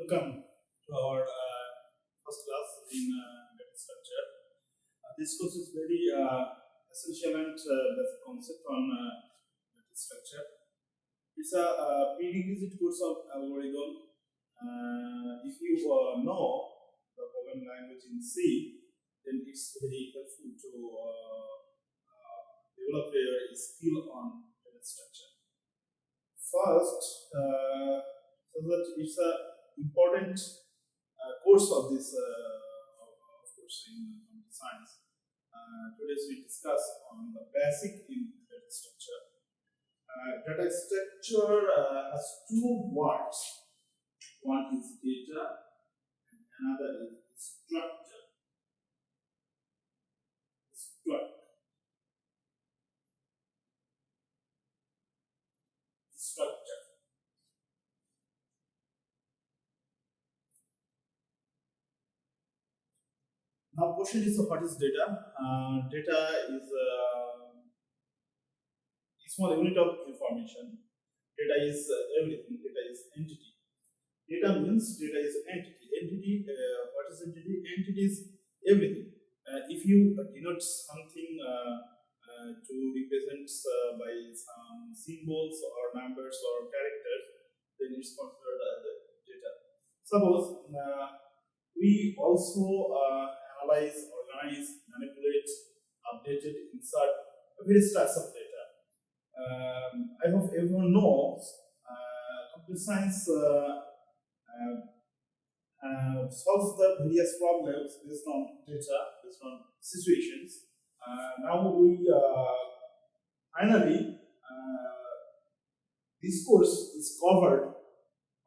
Welcome to our first class in data structure. This course is very essential and basic concept on data structure. It's a prerequisite course of algorithm. If you know the programming language in C, then it's very helpful to develop your skill on data structure. First, so that it's a important course of this of course in computer science. Today we discuss on the basic in data structure. Data structure has two words. One is data and another is structure. Structure. Now, question is what is data? Data is a small unit of information. Data is everything. Data is entity. Data means data is entity. Entity. What is entity? Entity is everything. If you denote something to represent by some symbols or numbers or characters, then it's considered as data. Suppose we also analyze, organize, manipulate, update, insert various types of data. I hope everyone knows computer science solves the various problems based on data, based on situations. Now we finally this course is covered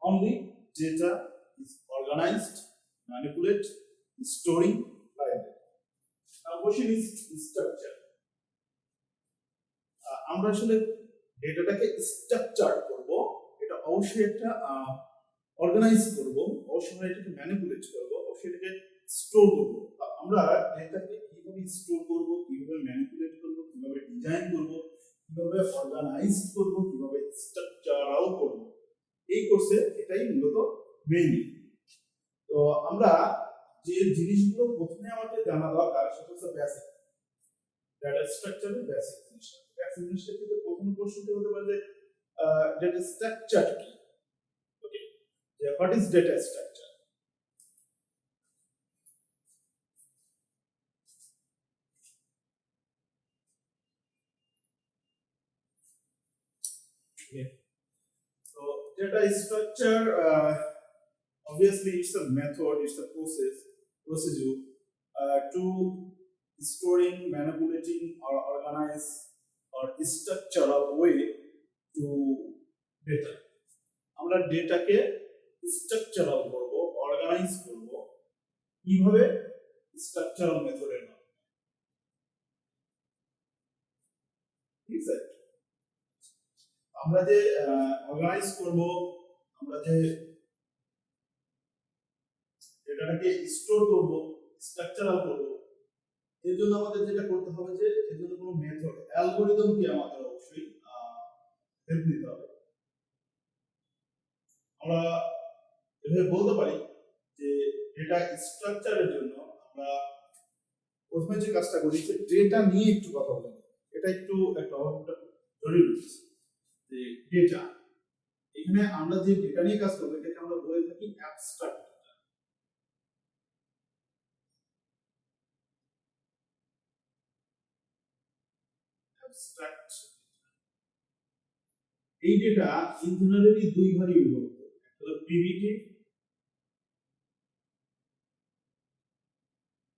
only data is organized, manipulate, storing, like that. Now question is structure. আমরা আসলে ডেটাটাকে structure করব, এটা অবশ্যই একটা organise করব, অবশ্যই এটাকে manipulate করব, অবশ্যই এটাকে স্টোর করব। আমরা ডেটাকে কিভাবে স্টোর করব, কিভাবে ম্যানিপুলেট করব, কিভাবে ডিজাইন করব, কিভাবে অর্গানাইজ করব, কিভাবে স্ট্রাকচারাল করব, এই কোর্সে এটাই মূলত মেইন। তো আমরা যে জিনিসগুলো প্রথমে আমাদের জানা দরকার সেটা হচ্ছে বেসিক ডেটা স্ট্রাকচারের বেসিক জিনিসটা। বেসিক জিনিসটা কিন্তু প্রথম প্রশ্নটা হতে পারে যে ডেটা স্ট্রাকচার কি? ওকে, যে what is data structure? Okay. So data structure obviously it's a method, it's a procedure to storing, manipulating or organize or structural way to data. আমরা ডেটাকে স্ট্রাকচারাল করব, অর্গানাইজ করব কিভাবে? স্ট্রাকচারাল মেথডের মাধ্যমে। ঠিক আছে, আমরা যে অর্গানাইজ করব, আমরা যে ডেটাটাকে স্টোর করব, স্ট্রাকচারাল করব, এর জন্য আমাদের যেটা করতে হবে যে এর জন্য কোনো মেথড, অ্যালগরিদম কি আমাদের অবশ্যই হেল্প নিতে হবে। আমরা এভাবে বলতে পারি যে ডেটা স্ট্রাকচারের জন্য আমরা প্রথমে যে কাজটা করি যে ডেটা নিয়ে একটু কথা বলি। এটা একটু একটা জরুরি যে ডেটা, এখানে আমরা যে ডেটা নিয়ে কাজ করব এটাকে আমরা বলে থাকি অ্যাবস্ট্রাক্ট ডেটা। অ্যাবস্ট্রাক্ট এই ডেটা ইন জেনারেলি দুই ভাগে বিভক্ত, একটা হলো প্রিমিটিভ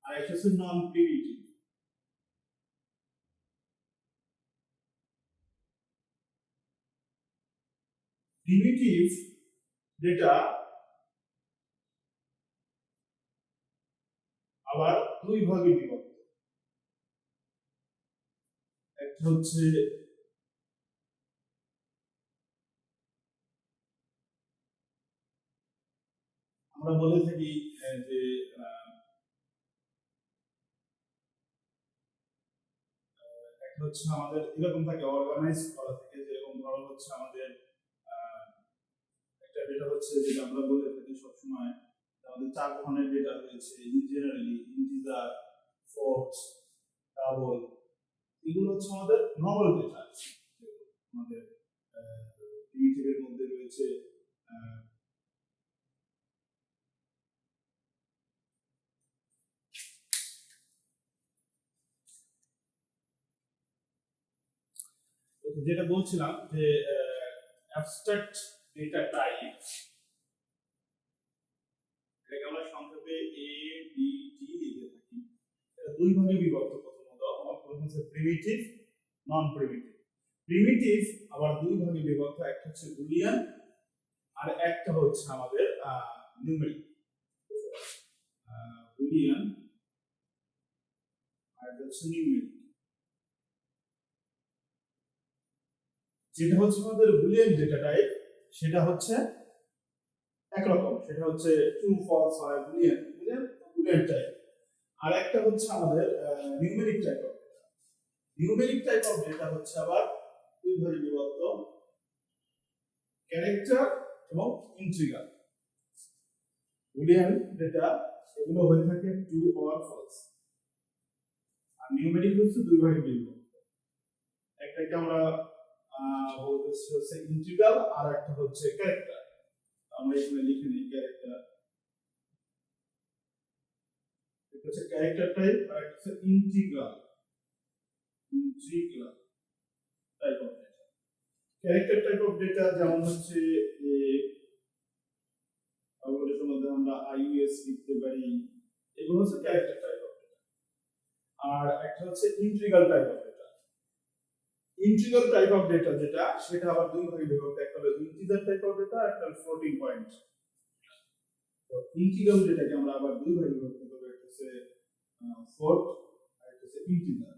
আর একটা হচ্ছে নন প্রিমিটিভ। প্রিমিটিভ ডেটা আবার দুই ভাগে বিভক্ত, একটা হচ্ছে আমরা বলে থাকি যে একটা হচ্ছে আমাদের এরকম থাকে অর্গানাইজ করা থাকে, যেরকম ধরো হচ্ছে আমাদের একটা ডেটা হচ্ছে যেটা আমরা বলে থাকি সবসময় আমাদের 4 ধরনের ডেটা রয়েছে, জেনারেলি ইন্টিজার, ফ্লোট, ডাবল। এগুলো হচ্ছে আমাদের নর্মাল ডেটা। আমাদের প্রিমিটিভের মধ্যে রয়েছে যেটা বলছিলাম যে অ্যাবস্ট্রাক্ট ডেটা টাইপ, এটাকে আমরা সংক্ষেপে ADT লিখে থাকি। এটা দুই ভাগে বিভক্ত। প্রথম হচ্ছে প্রিমিটিভ, নন প্রিমিটিভ। প্রিমিটিভ আবার দুই ভাগে বিভক্ত, একটা হচ্ছে বুলিয়ান আর একটা হচ্ছে আমাদের নিউমেরিক। বুলিয়ান আর হচ্ছে নিউমেরিক। যেটা হচ্ছে আমাদের বুলিয়ান ডেটা টাইপ, সেটা হচ্ছে একরকম, সেটা হচ্ছে ট্রু ফলস হয় বুলিয়ান বুলিয়ান বুলিয়ান টাইপ। আর একটা হচ্ছে আমাদের numeric type of data. Numeric type of data হচ্ছে আবার দুই ভাগে বিভক্ত, ক্যারেক্টার এবং ইন্টিগ্রাল। বুলিয়ান ডেটা এগুলো হয়ে থাকে ট্রু অর ফলস, আর নিউমেরিক হচ্ছে দুই ভাগে বিভক্ত। একটাকে আমরা বলতেছি হচ্ছে ইন্টিগ্রাল আর একটা হচ্ছে ক্যারেক্টার। আমরা এখানে লিখে নিই ক্যারেক্টার, এটা হচ্ছে ক্যারেক্টার টাইপ আর একটা হচ্ছে integral type of data. Character type of data যেমন হচ্ছে ক্যালকুলেশন মধ্যে আমরা আইইউএস লিখতে পারি, এগুলো হচ্ছে ক্যারেক্টার টাইপ অফ ডেটা। আর একটা হচ্ছে integral type of data. Integral type of data যেটা, সেটা আবার দুই ভাগে বিভক্ত, একটা হলো ইন্টিজার টাইপ অফ ডেটা, একটা হলো ফ্লোটিং পয়েন্ট। তো ইন্টিগ্রাল ডেটাকে আমরা আবার দুই ভাগে বিভক্ত করব, একটা হচ্ছে ফ্লোট আর একটা হচ্ছে integer.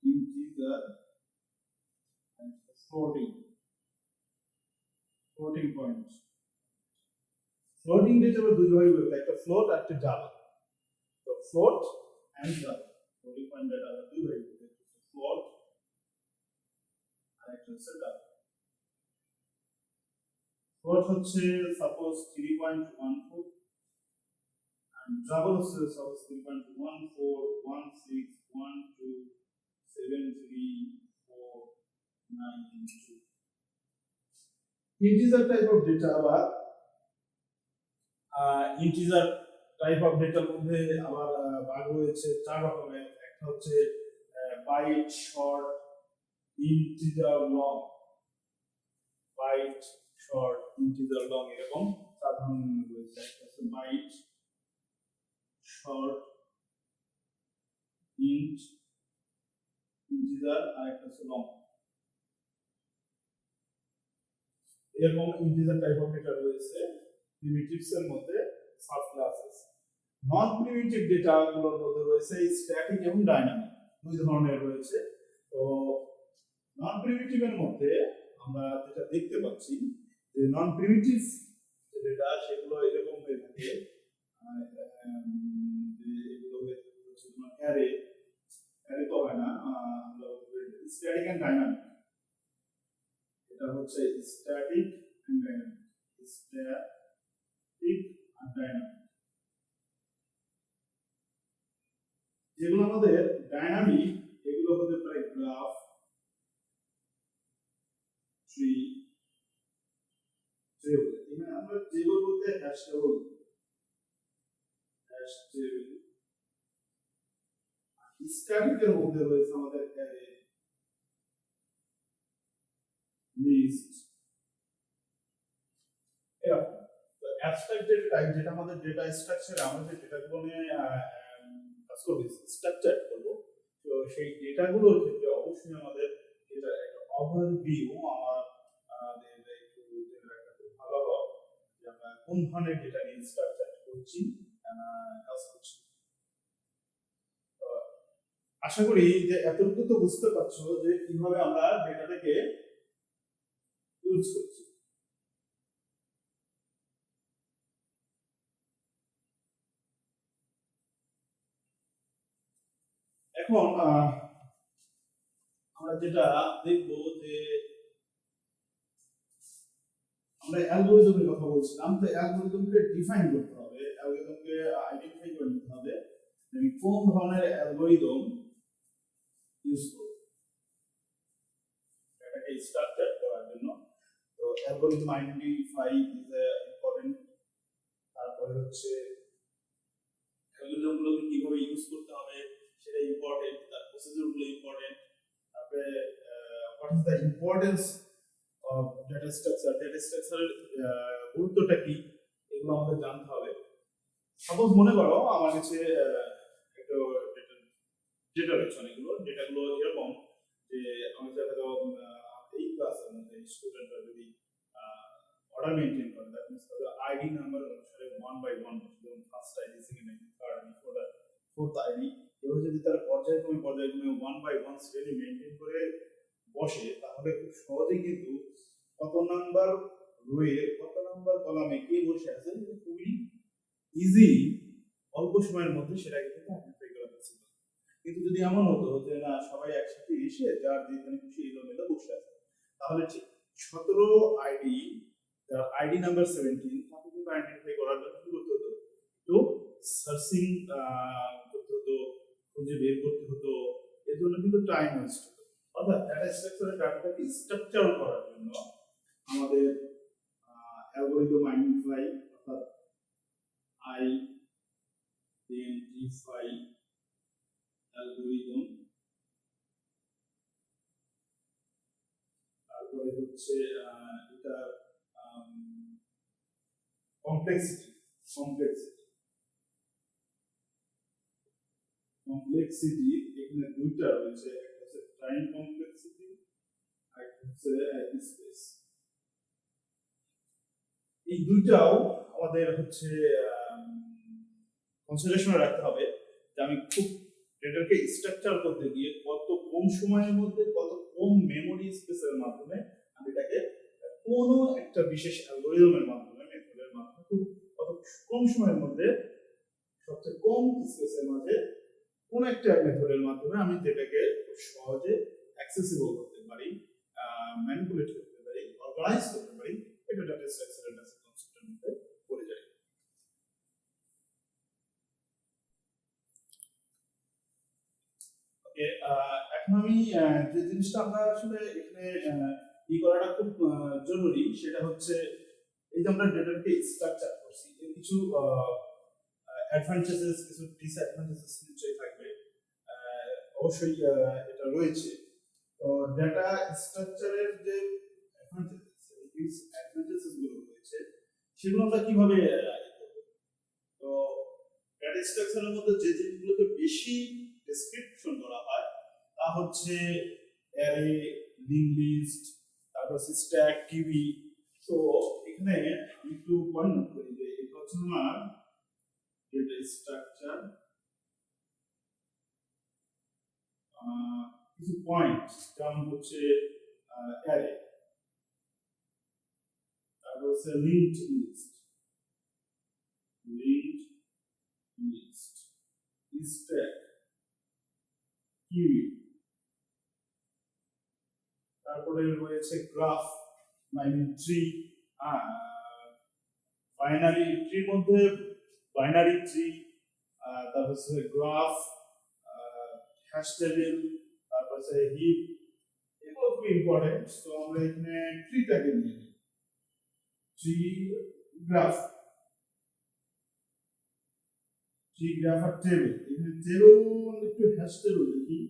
Integer and floating point. Floating data আবার দুই ভাগে বিভক্ত, একটা ফ্লোট আর একটা ডাবল। তো float and double, floating point data আবার দুই ভাগে বিভক্ত, ফ্লোট আর একটা হচ্ছে ডাবল। ফ্লোট হচ্ছে সাপোজ 3.14 and ডাবল হচ্ছে suppose 3.14127342। Integer type of data আবার ইন্টিজার টাইপ অফ ডেটার মধ্যে আবার ভাগ রয়েছে চার রকমের। একটা হচ্ছে byte, short, integer, long. Byte, short, integer, long, এরকম চার ধরনের রয়েছে। একটা হচ্ছে বাইট, শর্ট, ইন্টিজার আর একটা হচ্ছে লং। এরকম ইন্টিজার টাইপ অফ ডেটা রয়েছে। প্রিমিটিভস এর মধ্যে সাব ক্লাসেস। নন প্রিমিটিভ ডেটা গুলোর মধ্যে রয়েছে স্ট্যাটিক এবং ডাইনামিক, দুই ধরনের রয়েছে। তো নন প্রিমিটিভ এর মধ্যে আমরা যেটা দেখতে পাচ্ছি যে নন প্রিমিটিভ ডেটা সেগুলো এরকম হয়ে থাকে, যে এগুলো হচ্ছে তোমার অ্যারে তো হয় না, আমরা স্ট্যাটিক এন্ড ডাইনামিক। এটা হচ্ছে স্ট্যাটিক এন্ড ডাইনামিক, স্ট্যাটিক আর ডাইনামিক। যেগুলো আমাদের ডাইনামিক, এগুলো হতে পারে গ্রাফ, ট্রি, টেবল। এখানে আমরা টেবল বলতে হ্যাশ টেবল, স্ট্যাটিকের মধ্যে রয়েছে আমাদের অ্যারে, লিস্ট, এরকম। তো অ্যাবস্ট্রাক্ট ডেটা টাইপ যেটা আমাদের ডেটা স্ট্রাকচারে আমরা যে ডেটাগুলো নিয়ে কাজ করব, স্ট্রাকচার করব, তো সেই ডেটাগুলোর ক্ষেত্রে অবশ্যই আমাদের ডেটার একটা ওভারভিউ আমাদের একটু ভালো হবে, যে আমরা কোন ধরনের ডেটা নিয়ে স্ট্রাকচার করছি, কাজ করছি। আশা করি যে এতটুকু তো বুঝতে পারছো যে কিভাবে আমরা ডেটাটাকে ইউজ করছি। এখন আমরা যেটা দেখবো যে আমরা অ্যালগরিদমের কথা বলছিলাম, তো অ্যালগরিদমকে ডিফাইন করতে হবে, অ্যালগরিদমকে আইডেন্টিফাই করে নিতে হবে আমি কোন ধরনের অ্যালগরিদম ইউজ করব এটাকে স্ট্রাকচার করার জন্য। তো অ্যালগরিদম আইডেন্টিফাই ইজ ইম্পর্টেন্ট। তারপরে হচ্ছে অ্যালগরিদমগুলোকে কিভাবে ইউজ করতে হবে সেটা ইম্পর্টেন্ট, তার প্রসিডিউরগুলো ইম্পর্টেন্ট। তারপরে what is the importance of data structure, data স্ট্রাকচারের গুরুত্বটা কি, এগুলো আমাদের জানতে হবে। সাপোজ মনে করো আমার কাছে একটা ডেটা রয়েছে, অনেকগুলো ডেটাগুলো এরকম যে আমি ধরো এই ক্লাসের মধ্যে স্টুডেন্টরা যদি অর্ডার মেনটেন করে, দ্যাট মিন্স তাদের আইডি নাম্বার অনুসারে ওয়ান বাই ওয়ান, যেমন first ID, second ID, third ID, fourth ID, এভাবে যদি তারা পর্যায়ক্রমে ওয়ান বাই ওয়ান শ্রেণী মেনটেন করে বসে, তাহলে খুব সহজেই কিন্তু কত নাম্বার রোয়ে কত নাম্বার কলামে কে বসে আছে খুবই ইজি অল্প সময়ের মধ্যে সেটা কিন্তু আইডেন্টিফাই করা যাচ্ছে। কিন্তু যদি এমন হতো যে না সবাই একসাথে এসে যার যেখানে খুশি এলোমেলো বসে আছে, তাহলে ঠিক 17 আইডি, যার আইডি নাম্বার 17, তাকে কিন্তু আইডেন্টিফাই করার জন্য কি করতে হতো, তো সার্চিং করতে হতো, খুঁজে বের করতে হতো, এর জন্য কিন্তু টাইম ওয়েস্ট হতো। অর্থাৎ ডেটা স্ট্রাকচারের ডাটাটাকে স্ট্রাকচার করার জন্য আমাদের অ্যালগরিদম আইডেন্টিফাই, অর্থাৎ আইডেন্টিফাই অ্যালগরিদম, তারপরে হচ্ছে এটা কমপ্লেক্সিটি, এখানে দুইটা রয়েছে, একটা হচ্ছে টাইম কমপ্লেক্সিটি আর একটা হচ্ছে স্পেস। এই দুইটাও আমাদের হচ্ছে কনসিডারেশনে রাখতে হবে যে আমি খুব ডেটাকে স্ট্রাকচার করতে গিয়ে কত কম সময়ের মধ্যে, কত কম মেমোরি স্পেসের মাধ্যমে আমি এটাকে কোনো একটা বিশেষ অ্যালগরিদমের মাধ্যমে, মেথডের মাধ্যমে খুব কত কম সময়ের মধ্যে সবচেয়ে কম স্পেসের মাঝে কোন একটা মেথডের মাধ্যমে আমি যেটাকে খুব সহজে অ্যাক্সেসিবল করতে পারি, ম্যানিপুলেট করতে পারি, অর্গানাইজ করতে পারি, এটা ডেটা স্ট্রাকচারের কনসেপ্টের মধ্যে পড়ে যায়। ওকে, এখন আমি যে জিনিসটা আমরা আসলে এখানে ই করাটা খুব জরুরি, সেটা হচ্ছে এই যে আমরা ডেটাকে স্ট্রাকচার করছি, এর কিছু অ্যাডভান্টেজেস, কিছু ডিসঅ্যাডভান্টেজেস নিশ্চয়ই থাকবে, অবশ্যই এটা রয়েছে। তো ডেটা স্ট্রাকচারের যে অ্যাডভান্টেজেস গুলো রয়েছে সেগুলো আমরা কিভাবে তো ডেটা স্ট্রাকচারের মধ্যে যে জিনিসগুলোকে বেশি ডেসক্রিপশন করা হয় তা হচ্ছে অ্যারে, লিঙ্ক লিস্ট, তারপর স্ট্যাক, কিউই। তো এখানে আমি একটু পয়েন্ট নোট করি যে এটা হচ্ছে আমার ডেটা স্ট্রাকচার, কিছু পয়েন্ট যেমন হচ্ছে অ্যারে, তারপর হচ্ছে লিঙ্কড লিস্ট, স্ট্যাক, কিউই, তারপরে রয়েছে গ্রাফ, মানে ট্রি, বাইনারি ট্রির মধ্যে বাইনারি ট্রি, তারপর হচ্ছে গ্রাফ, হ্যাশ টেবিল, তারপর হচ্ছে হিপ, এগুলো খুব ইম্পর্টেন্ট। তো আমরা এখানে ট্রিটাকে নিয়ে নিই, ট্রি গ্রাফ, আর টেবিল। এখানে টেবিল মানে একটু হ্যাশ টেবিল দেখি,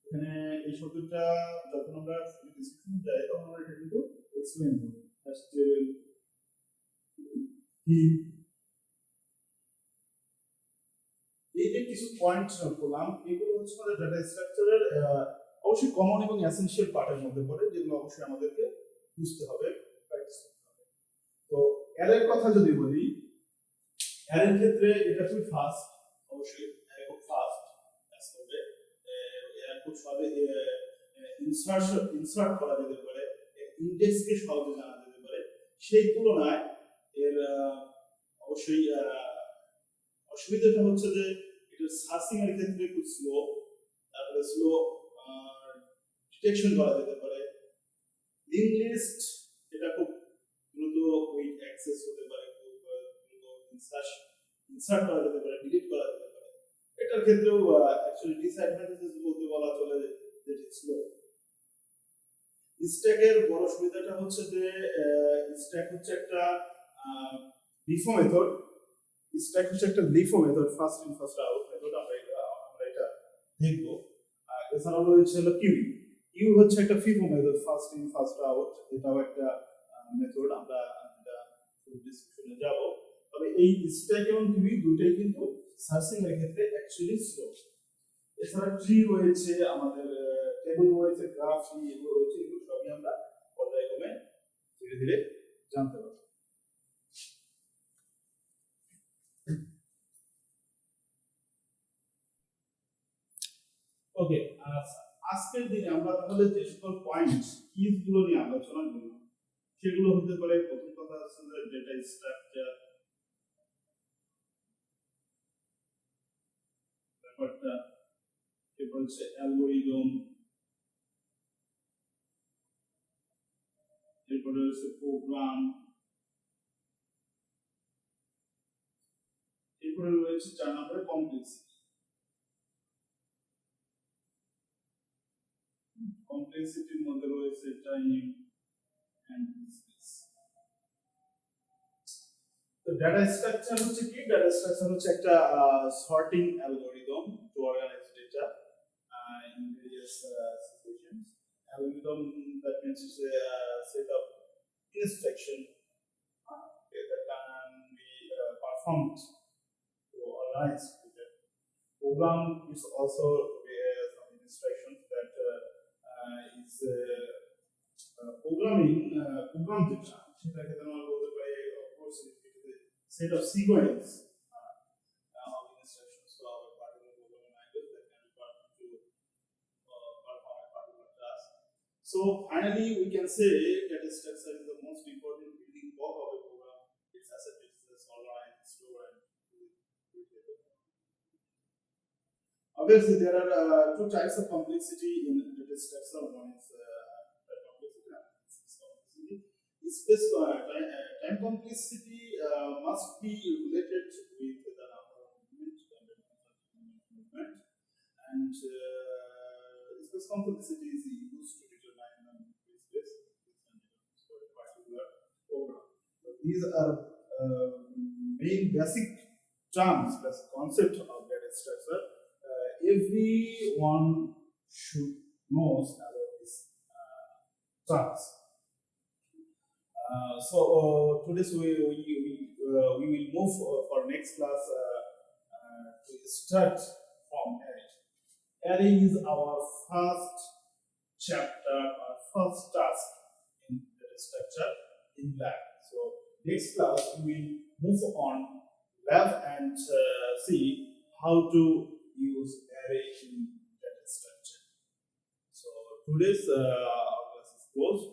এখানে এই শব্দটা যখন আমরা ডিসক্রিপশন যাই তখন আমরা এটা কিন্তু এক্সপ্লেইন করব। হ্যাশ টেবিল, হিপ, এই যে কিছু পয়েন্ট নোট করলাম, এগুলো হচ্ছে আমাদের ডেটা স্ট্রাকচারের অবশ্যই কমন এবং এসেনশিয়াল পার্টের মধ্যে পড়ে, যেগুলো অবশ্যই আমাদেরকে বুঝতে হবে, প্র্যাকটিস করতে হবে। তো অ্যারের কথা যদি বলি, অ্যারের ক্ষেত্রে এটা খুব ফাস্ট, অবশ্যই অ্যারে খুব ফাস্ট কাজ করবে, এরা খুব সহজে ইনসার্ট করা যেতে পারে, ইন্ডেক্সকে সহজে জানা যেতে পারে। সেই তুলনায় এর অবশ্যই অসুবিধাটা হচ্ছে যে এটা সার্চিং এর ক্ষেত্রে খুব স্লো, তারপরে স্লো ডিটেকশন করা যেতে পারে। লিঙ্ক লিস্ট এটা খুব দ্রুত অ্যাক্সেস হতে পারে, ইনসার্ট করা যেতে পারে, ডিলিট করা যেতে পারে। এটার ক্ষেত্রেও অ্যাকচুয়ালি ডিসঅ্যাডভান্টেজেস বলতে বলা চলে যে ইট স্লো। স্ট্যাকের বড় সুবিধাটা হচ্ছে যে স্ট্যাক হচ্ছে একটা লিফো মেথড। স্ট্যাক হচ্ছে একটা LIFO method, first in first out method. আমরা এটা দেখব। এছাড়াও রয়েছে হলো কিউ। কিউ হচ্ছে একটা FIFO method, first in first out. এটাও একটা মেথড, আমরা এটা ডিসক্রিপশনে যাব। তবে এই স্ট্যাক এবং কিউ দুটোই কিন্তু সার্চিং এর ক্ষেত্রে অ্যাকচুয়ালি স্লো। এছাড়া ট্রি রয়েছে, আমাদের টেবিল রয়েছে, গ্রাফ, এগুলো রয়েছে, এগুলো সবই আমরা পর্যায়ক্রমে ধীরে ধীরে জানতে পারবো। ওকে, আজকের দিনে আমরা তাহলে যে সকল পয়েন্ট কিজ গুলো নিয়ে আলোচনা করব সেগুলো হতে পারে, প্রথম কথা হচ্ছে ডেটা স্ট্রাকচার, ব্যাপারটা, এরপর হচ্ছে অ্যালগরিদম, এরপরে হচ্ছে প্রোগ্রাম, এরপরে রয়েছে 4 নম্বরে কমপ্লেক্সিটি। কমপ্লেক্সিটির মধ্যে রয়েছে টাইম এন্ড স্পেস। তো ডাটা স্ট্রাকচার হচ্ছে কি? ডাটা স্ট্রাকচার হচ্ছে একটা sorting algorithm to organize data in various situations. Algorithm, that means it's a set of instruction that can be performed to organize data. Program is also some instructions that is programming program data. সেটাকে আমরা বলতে পারি, of course, it is a set of sequence of instructions to our particular programming language that can be performed to perform a particular task. So finally, we can say that structure is the most important building block of a program. Its asset is organized, store, and obviously there are two types of complexity in data structure. One is complexity, and complexity. Space time complexity must be related with the number of movement, and space complexity is used to determine space for a particular program. So these are main basic terms, basic concept of data structure. Everyone should know about this terms. Today we will move for next class to start from array. Array is our first chapter, our first task in data structure in lab. So next class we will move on lab and see how to use array in data structure. So today's class is closed.